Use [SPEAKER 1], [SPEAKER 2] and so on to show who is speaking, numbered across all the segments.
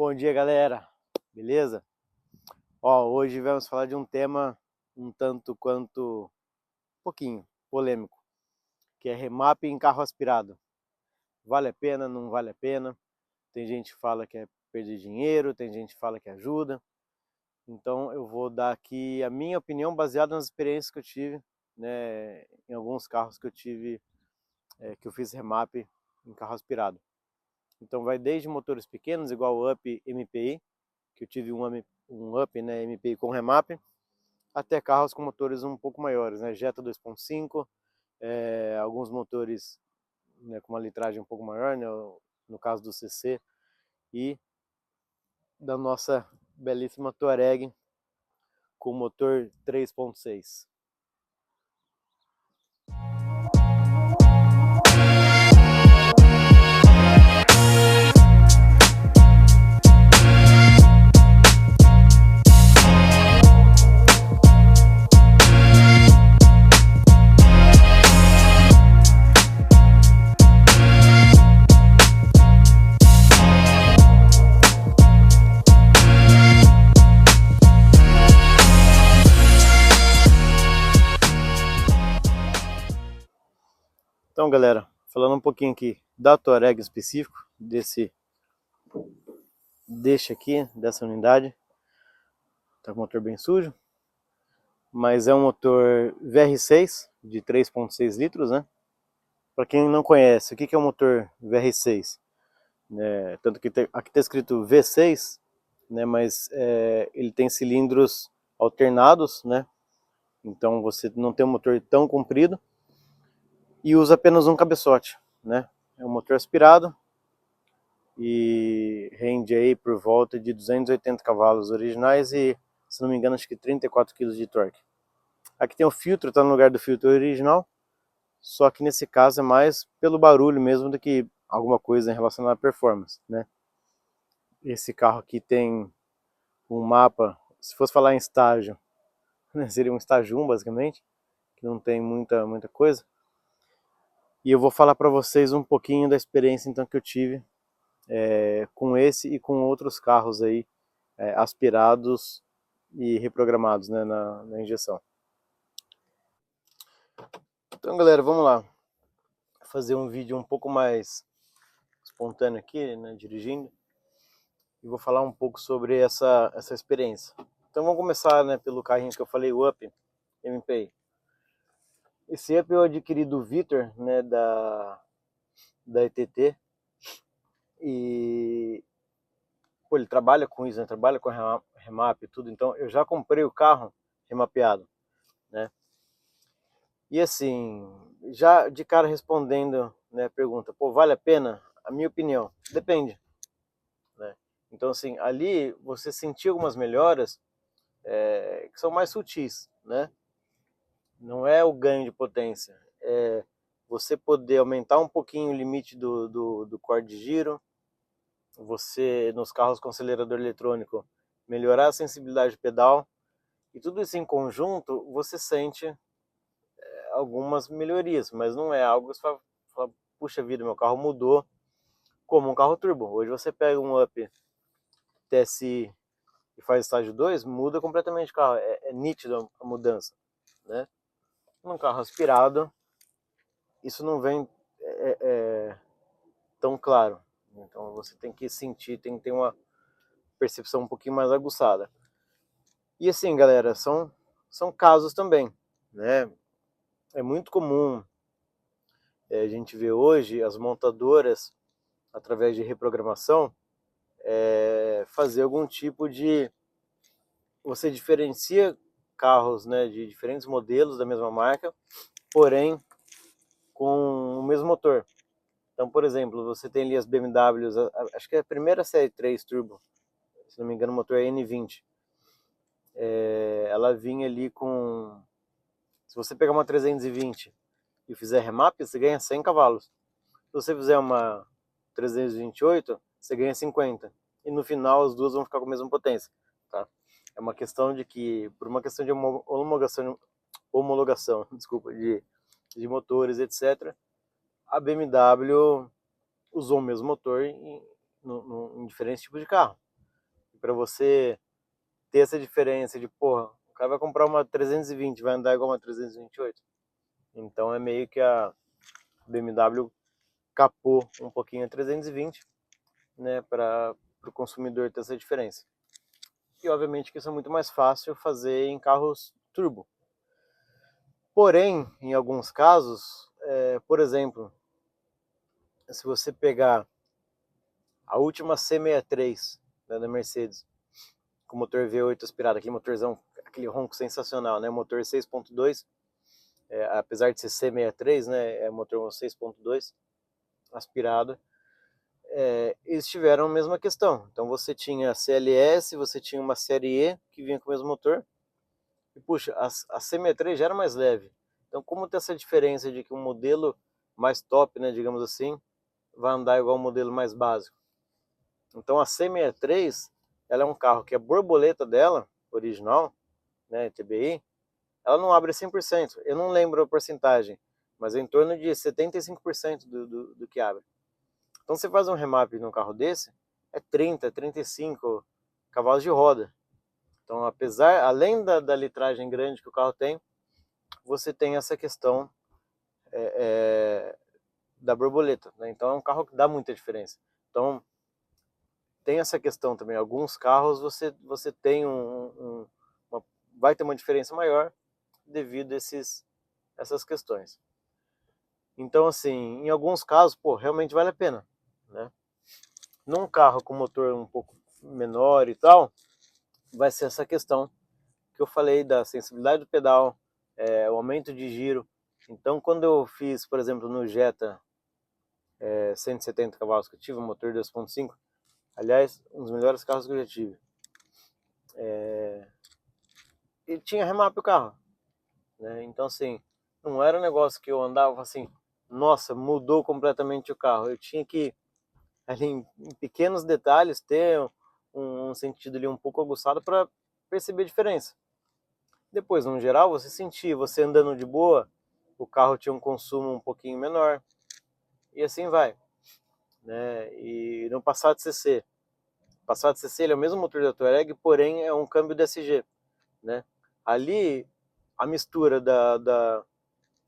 [SPEAKER 1] Bom dia, galera. Beleza? Hoje vamos falar de um tema um tanto quanto pouquinho polêmico, que é remap em carro aspirado. Vale a pena, não vale a pena? Tem gente que fala que é perder dinheiro, tem gente que fala que ajuda. Então eu vou dar aqui a minha opinião baseada nas experiências que eu tive, né, em alguns carros que eu tive, que eu fiz remap em carro aspirado. Então vai desde motores pequenos, igual o Up MPI, que eu tive um Up, né, MPI com remap, até carros com motores um pouco maiores, né, Jetta 2.5, alguns motores, né, com uma litragem um pouco maior, né, no caso do CC, e da nossa belíssima Touareg com motor 3.6. Então, galera, falando um pouquinho aqui da Touareg específico, dessa unidade, tá com o motor bem sujo, mas é um motor VR6 de 3.6 litros, né? Para quem não conhece, o que é um motor VR6? Tanto que aqui está escrito V6, né? Mas ele tem cilindros alternados, né? Então você não tem um motor tão comprido e usa apenas um cabeçote, né? É um motor aspirado e rende aí por volta de 280 cavalos originais e, se não me engano, acho que 34 kg de torque. Aqui tem o filtro, está no lugar do filtro original, só que nesse caso é mais pelo barulho mesmo do que alguma coisa em relação à performance, né? Esse carro aqui tem um mapa, se fosse falar em estágio, né, seria um estágio 1 basicamente, que não tem muita coisa. E eu vou falar para vocês um pouquinho da experiência então que eu tive com esse e com outros carros aí aspirados e reprogramados, né, na injeção. Então, galera, vamos lá fazer um vídeo um pouco mais espontâneo aqui, né, dirigindo, e vou falar um pouco sobre essa experiência. Então vamos começar, né, pelo carrinho que eu falei, o Up MPI. Esse Up eu adquiri do Vitor, né, da ETT, e pô, ele trabalha com isso, né, trabalha com remap e tudo, então eu já comprei o carro remapeado, né. E assim, já de cara respondendo, né, a pergunta, pô, vale a pena? A minha opinião, depende, né? Então assim, ali você sentiu algumas melhoras que são mais sutis, né? Não é o ganho de potência, é você poder aumentar um pouquinho o limite do core de giro, você, nos carros com acelerador eletrônico, melhorar a sensibilidade de pedal, e tudo isso em conjunto, você sente algumas melhorias, mas não é algo que você fala, puxa vida, meu carro mudou como um carro turbo. Hoje você pega um Up TSI e faz estágio 2, muda completamente o carro, é nítido a mudança, né? Num carro aspirado, isso não vem tão claro, então você tem que sentir, tem que ter uma percepção um pouquinho mais aguçada. E assim, galera, são casos também, né? É muito comum a gente ver hoje as montadoras, através de reprogramação, fazer algum tipo de... Você diferencia carros, né, de diferentes modelos da mesma marca, porém com o mesmo motor. Então, por exemplo, você tem ali as BMWs, acho que é a primeira série 3 Turbo, se não me engano o motor é N20. Ela vinha ali com... Se você pegar uma 320 e fizer remap, você ganha 100 cavalos. Se você fizer uma 328, você ganha 50. E no final as duas vão ficar com a mesma potência, tá? É uma questão de que, por uma questão de homologação desculpa, de motores, etc., a BMW usou o mesmo motor em diferentes tipos de carro, para você ter essa diferença de, porra, o cara vai comprar uma 320, vai andar igual uma 328. Então é meio que a BMW capou um pouquinho a 320, né, para o consumidor ter essa diferença. E obviamente que isso é muito mais fácil fazer em carros turbo. Porém, em alguns casos, por exemplo, se você pegar a última C63, né, da Mercedes, com motor V8 aspirado, aquele motorzão, aquele ronco sensacional, né, motor 6.2, apesar de ser C63, né, é motor 6.2 aspirado, eles tiveram a mesma questão. Então você tinha a CLS, você tinha uma série E que vinha com o mesmo motor, e puxa, a C63 já era mais leve. Então como tem essa diferença de que um modelo mais top, né, digamos assim, vai andar igual um modelo mais básico? Então a C63, ela é um carro que a borboleta dela, original, né, TBI, ela não abre 100%. Eu não lembro a porcentagem, mas é em torno de 75% do que abre. Então você faz um remap num carro desse, é 30, 35 cavalos de roda. Então, além da litragem grande que o carro tem, você tem essa questão da borboleta, né? Então é um carro que dá muita diferença. Então tem essa questão também. Alguns carros você tem vai ter uma diferença maior devido a essas questões. Então, assim, em alguns casos, pô, realmente vale a pena, né? Num carro com motor um pouco menor e tal, vai ser essa questão que eu falei da sensibilidade do pedal, o aumento de giro. Então, quando eu fiz, por exemplo, no Jetta 170 cavalos que eu tive, um motor 2.5, aliás, um dos melhores carros que eu já tive, ele tinha remap o carro, né? Então, assim, não era um negócio que eu andava assim, nossa, mudou completamente o carro. Eu tinha que, ali, em pequenos detalhes, ter um sentido ali um pouco aguçado para perceber a diferença. Depois, no geral, você sentia, você andando de boa, o carro tinha um consumo um pouquinho menor, e assim vai, né? E no Passat CC, o Passat CC ele é o mesmo motor da Touareg, porém é um câmbio DSG, né? Ali, a mistura da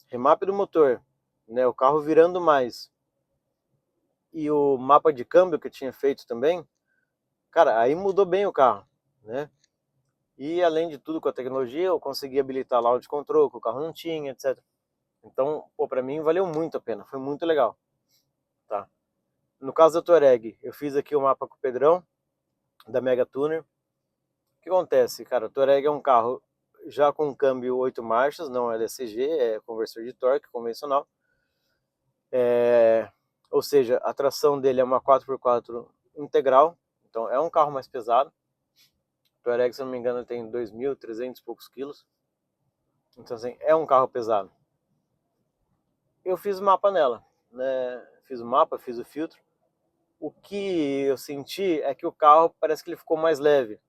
[SPEAKER 1] remap do motor, né, o carro virando mais, e o mapa de câmbio que eu tinha feito também, cara, aí mudou bem o carro, né? E além de tudo, com a tecnologia, eu consegui habilitar lá o de controle, que o carro não tinha, etc. Então, pô, pra mim valeu muito a pena, foi muito legal, tá? No caso da Touareg, eu fiz aqui o mapa com o Pedrão, da Mega Tuner. O que acontece, cara? O Touareg é um carro já com câmbio 8 marchas, não é DCG, é conversor de torque convencional. Ou seja, a tração dele é uma 4x4 integral, então é um carro mais pesado. O Touareg, se não me engano, tem 2.300 e poucos quilos. Então, assim, é um carro pesado. Eu fiz o mapa nela, né? Fiz o mapa, fiz o filtro. O que eu senti é que o carro parece que ele ficou mais leve.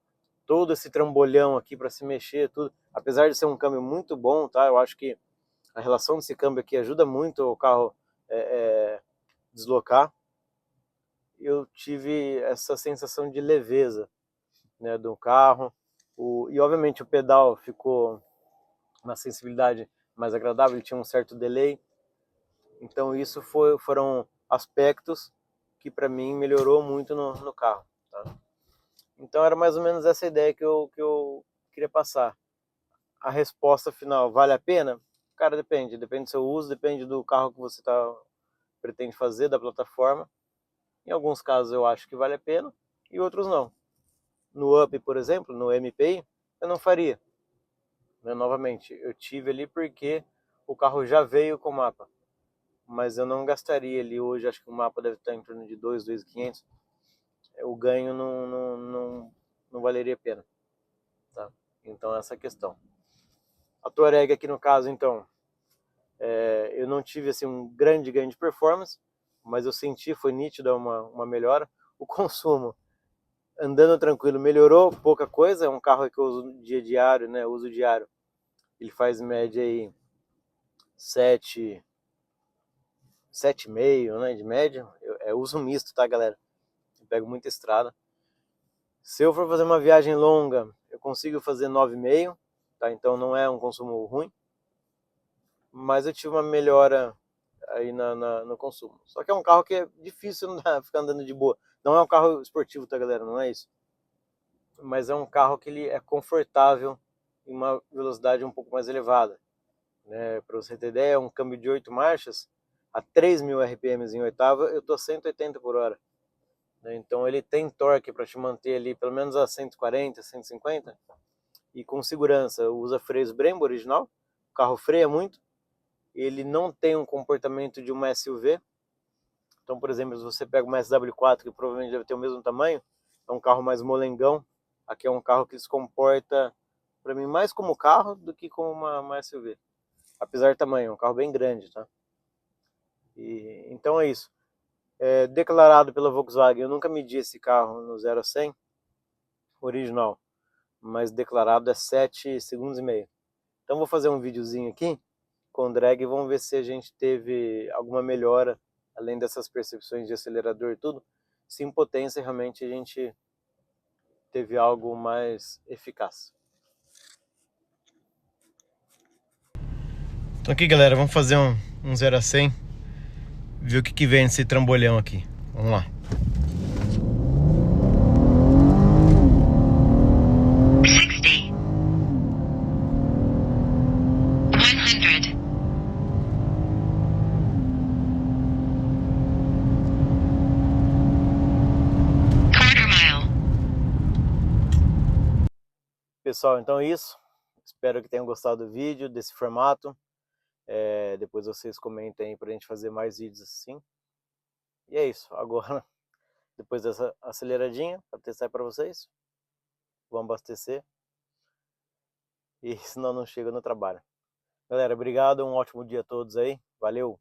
[SPEAKER 1] Todo esse trambolhão aqui para se mexer, tudo. Apesar de ser um câmbio muito bom, tá? Eu acho que a relação desse câmbio aqui ajuda muito o carro deslocar. Eu tive essa sensação de leveza, né, do carro. E obviamente o pedal ficou uma sensibilidade mais agradável, ele tinha um certo delay. Então isso foram aspectos que para mim melhorou muito no carro. Tá? Então era mais ou menos essa ideia que eu queria passar. A resposta final, vale a pena? Cara, depende do seu uso, depende do carro que você pretende fazer, da plataforma. Em alguns casos eu acho que vale a pena, e outros não. No Up, por exemplo, no MPI, eu não faria. Novamente, eu tive ali porque o carro já veio com o mapa, mas eu não gastaria ali hoje, acho que o mapa deve estar em torno de 2.500, o ganho não valeria a pena. Tá? Então essa é a questão. A Touareg aqui no caso, então, eu não tive assim, um grande ganho de performance, mas eu senti, foi nítido uma melhora. O consumo, andando tranquilo, melhorou pouca coisa, é um carro que eu uso dia diário, né, uso diário. Ele faz média aí 7,5, né, de média. Eu uso misto, tá, galera? Eu pego muita estrada. Se eu for fazer uma viagem longa, eu consigo fazer 9,5, tá? Então não é um consumo ruim, mas eu tive uma melhora aí no consumo. Só que é um carro que é difícil não ficar andando de boa. Não é um carro esportivo, tá, galera? Não é isso. Mas é um carro que ele é confortável em uma velocidade um pouco mais elevada, né? Para você ter ideia, um câmbio de 8 marchas a 3.000 RPM em oitava, eu tô a 180 por hora. Então ele tem torque para te manter ali pelo menos a 140, 150 e com segurança. Usa freios Brembo original, o carro freia muito, ele não tem um comportamento de uma SUV. Então, por exemplo, se você pega uma SW4, que provavelmente deve ter o mesmo tamanho, é um carro mais molengão. Aqui é um carro que se comporta, para mim, mais como carro do que como uma SUV. Apesar do tamanho, é um carro bem grande, tá? Então é isso. Declarado pela Volkswagen, eu nunca medi esse carro no 0 a 100 original, mas declarado é 7 segundos e meio. Então vou fazer um videozinho aqui com o drag e vamos ver se a gente teve alguma melhora, além dessas percepções de acelerador e tudo, se em potência realmente a gente teve algo mais eficaz. Então aqui, galera, vamos fazer um 0 a 100, ver o que vem nesse trambolhão aqui. Vamos lá. Pessoal, então é isso. Espero que tenham gostado do vídeo, desse formato. Depois vocês comentem aí pra gente fazer mais vídeos assim. E é isso. Agora, depois dessa aceleradinha, para testar para vocês, vou abastecer. E senão não chega no trabalho. Galera, obrigado. Um ótimo dia a todos aí. Valeu!